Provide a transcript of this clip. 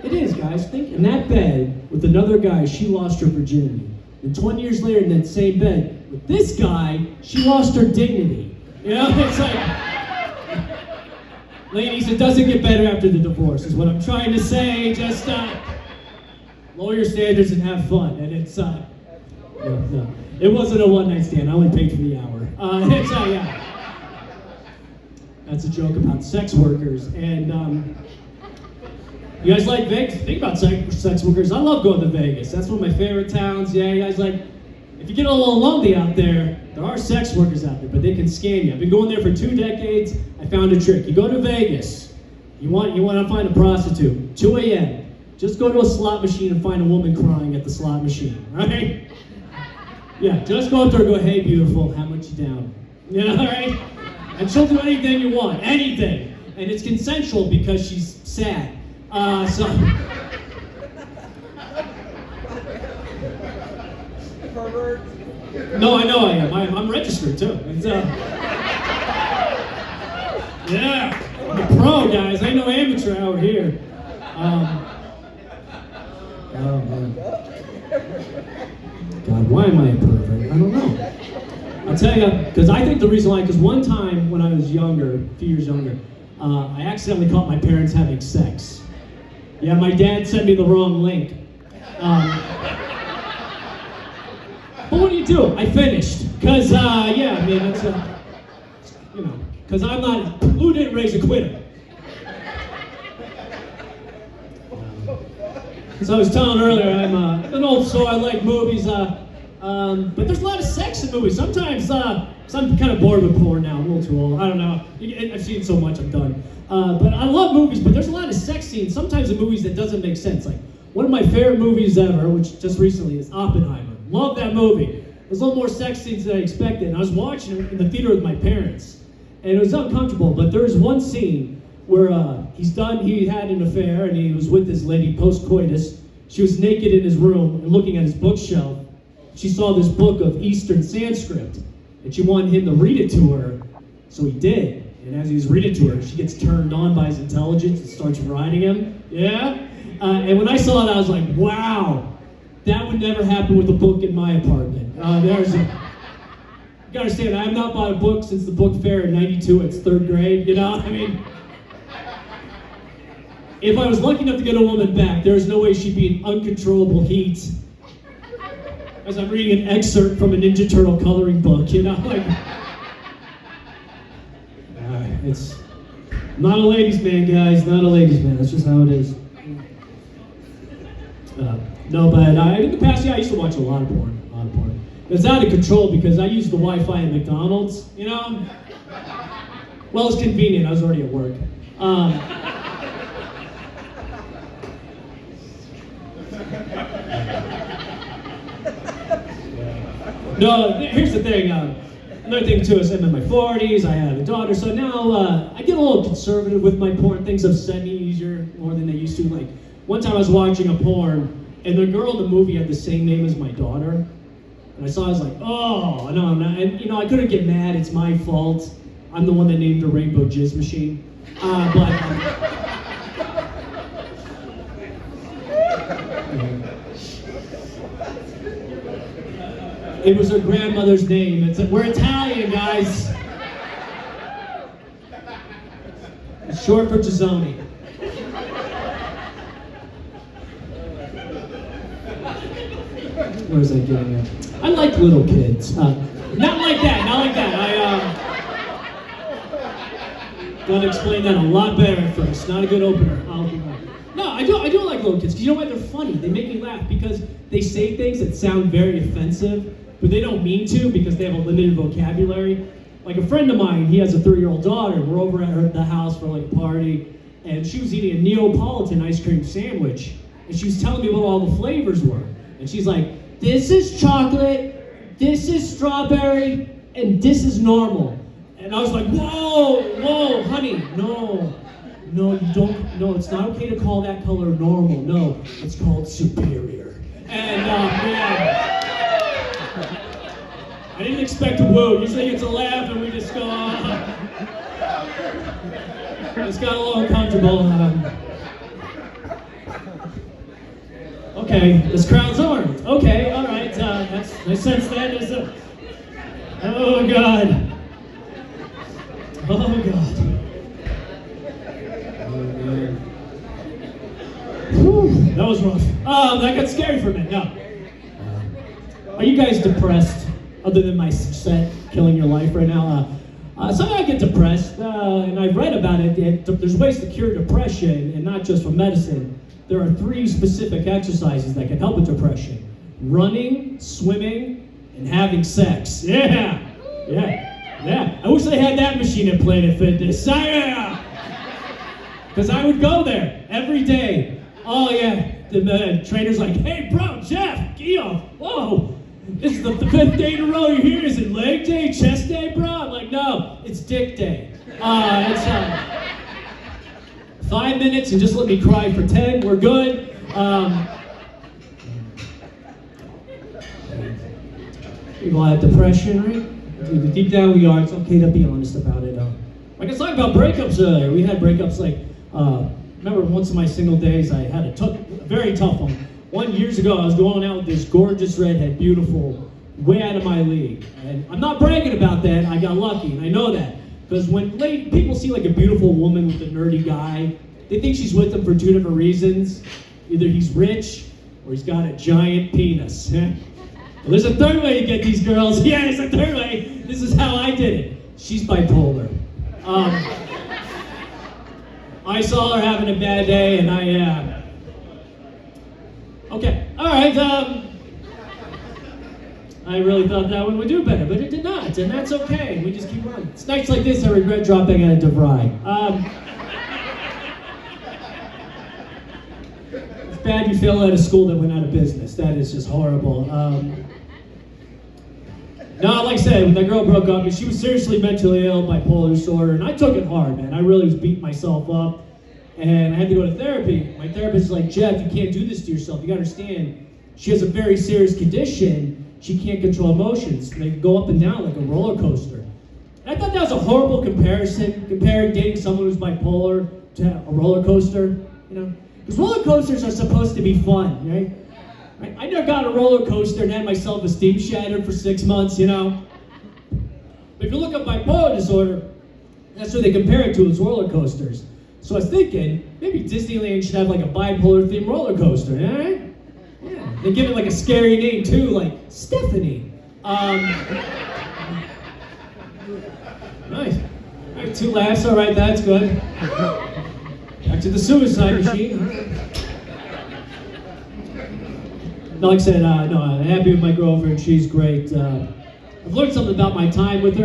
It is, guys. Think in that bed with another guy, she lost her virginity. And 20 years later in that same bed with this guy, she lost her dignity. You know, it's like, ladies, it doesn't get better after the divorce, is what I'm trying to say. Just lower your standards and have fun. And it's, no. It wasn't a one-night stand. I only paid for the hour. Yeah. That's a joke about sex workers. And you guys like Vegas? Think about sex workers. I love going to Vegas. That's one of my favorite towns. Yeah, you guys like, if you get a little lonely out there are sex workers out there, but they can scam you. I've been going there for 2 decades. I found a trick. You go to Vegas. You want to find a prostitute. 2 a.m. Just go to a slot machine and find a woman crying at the slot machine, right? Yeah, just go up there and go, hey, beautiful, how much you down? You know, right? And she'll do anything you want, anything. And it's consensual because she's sad. Pervert. No, I know I am. I'm registered too. It's, yeah, I'm a pro, guys. I ain't no amateur out here. Oh man. God, why am I a pervert? I don't know. I'll tell you, because I think the reason why, because one time when I was younger, a few years younger, I accidentally caught my parents having sex. Yeah, my dad sent me the wrong link. But what do you do? I finished. Because, yeah, I mean, it's, you know, because I'm not, who didn't raise a quitter? So I was telling earlier, I'm an old soul, I like movies, but there's a lot of sex in movies. Sometimes, I'm kind of bored with porn now, I'm a little too old, I don't know. I've seen so much, I'm done. But I love movies, but there's a lot of sex scenes, sometimes in movies that doesn't make sense. Like, one of my favorite movies ever, which just recently is Oppenheimer. Love that movie. There's a little more sex scenes than I expected, and I was watching it in the theater with my parents. And it was uncomfortable, but there was one scene where he had an affair, and he was with this lady post-coitus. She was naked in his room and looking at his bookshelf. She saw this book of Eastern Sanskrit, and she wanted him to read it to her, so he did. And as he was reading to her, she gets turned on by his intelligence and starts riding him. Yeah? And when I saw it, I was like, wow, that would never happen with a book in my apartment. You gotta understand, I have not bought a book since the book fair in '92. It's 3rd grade, you know? I mean, if I was lucky enough to get a woman back, there's no way she'd be in uncontrollable heat as I'm reading an excerpt from a Ninja Turtle coloring book, you know? Like, it's not a ladies' man, guys. Not a ladies' man. That's just how it is. No, but in the past, yeah, I used to watch a lot of porn. It's out of control because I used the Wi-Fi at McDonald's, you know? Well, it's convenient. I was already at work. No, here's the thing. Another thing too is I'm in my 40s, I have a daughter, so now I get a little conservative with my porn. Things upset me more than they used to. Like, one time I was watching a porn, and the girl in the movie had the same name as my daughter. And I saw, I was like, oh, no, I'm not. And, you know, I couldn't get mad, it's my fault. I'm the one that named her Rainbow Jizz Machine. It was her grandmother's name. We're Italian, guys. It's short for Gizzoni. Where was I getting at? I like little kids. Not like that. Gotta explain that a lot better at first. Not a good opener. No, I do like little kids, because you know why? They're funny. They make me laugh because they say things that sound very offensive, but they don't mean to because they have a limited vocabulary. Like a friend of mine, he has a 3-year-old daughter. We're over at the house for like a party, and she was eating a Neapolitan ice cream sandwich, and she was telling me what all the flavors were. And she's like, this is chocolate, this is strawberry, and this is normal. And I was like, whoa, honey, no, you don't, no, it's not okay to call that color normal, no, it's called superior. And, man, I didn't expect a woo. Usually it's a laugh and we just go, It's got a little uncomfortable. Okay, this crowd's armed. Okay, all right. I sense that is a. Oh God. Oh God. Oh man. Whew, that was rough. That got scary for a minute. No. Are you guys depressed? Other than my set killing your life right now? Sometimes I get depressed, and I've read about it. There's ways to cure depression, and not just from medicine. There are 3 specific exercises that can help with depression: running, swimming, and having sex. Yeah. I wish they had that machine at Planet Fitness. Yeah. Because I would go there every day. Oh yeah. The trainer's like, "Hey bro, Jeff, Geo, whoa. This is the 5th day in a row you're here. Is it leg day, chest day, bro?" I'm like, "No, it's dick day. It's 5 minutes and just let me cry for 10. We're good." People have depression, right? Deep down we are. It's okay to be honest about it. Like I was talking about breakups earlier. We had breakups like, remember once in my single days I had a very tough one. Years ago, I was going out with this gorgeous redhead, beautiful, way out of my league. And I'm not bragging about that. I got lucky, and I know that. Because when people see like a beautiful woman with a nerdy guy, they think she's with him for 2 different reasons. Either he's rich, or he's got a giant penis. Well, there's a 3rd way to get these girls. Yeah, there's a 3rd way. This is how I did it. She's bipolar. I saw her having a bad day, and okay, all right. I really thought that one would do better, but it did not, and that's okay. We just keep running. It's nights like this I regret dropping out of DeVry. It's bad you fail at a school that went out of business. That is just horrible. No, like I said, when that girl broke up, she was seriously mentally ill, bipolar disorder, and I took it hard, man. I really was beating myself up. And I had to go to therapy. My therapist is like, "Jeff, you can't do this to yourself. You gotta understand, she has a very serious condition. She can't control emotions. They go up and down like a roller coaster." And I thought that was a horrible comparison, comparing dating someone who's bipolar to a roller coaster, you know? Because roller coasters are supposed to be fun, right? I never got a roller coaster and had my self-esteem shattered for 6 months, you know? But if you look up bipolar disorder, that's what they compare it to, is roller coasters. So I was thinking, maybe Disneyland should have like a bipolar-themed roller coaster, right? Yeah. They give it like a scary name too, like Stephanie. Nice. All right, 2 laughs. All right, that's good. Back to the suicide machine. No, like I said, no, I'm happy with my girlfriend. She's great. I've learned something about my time with her.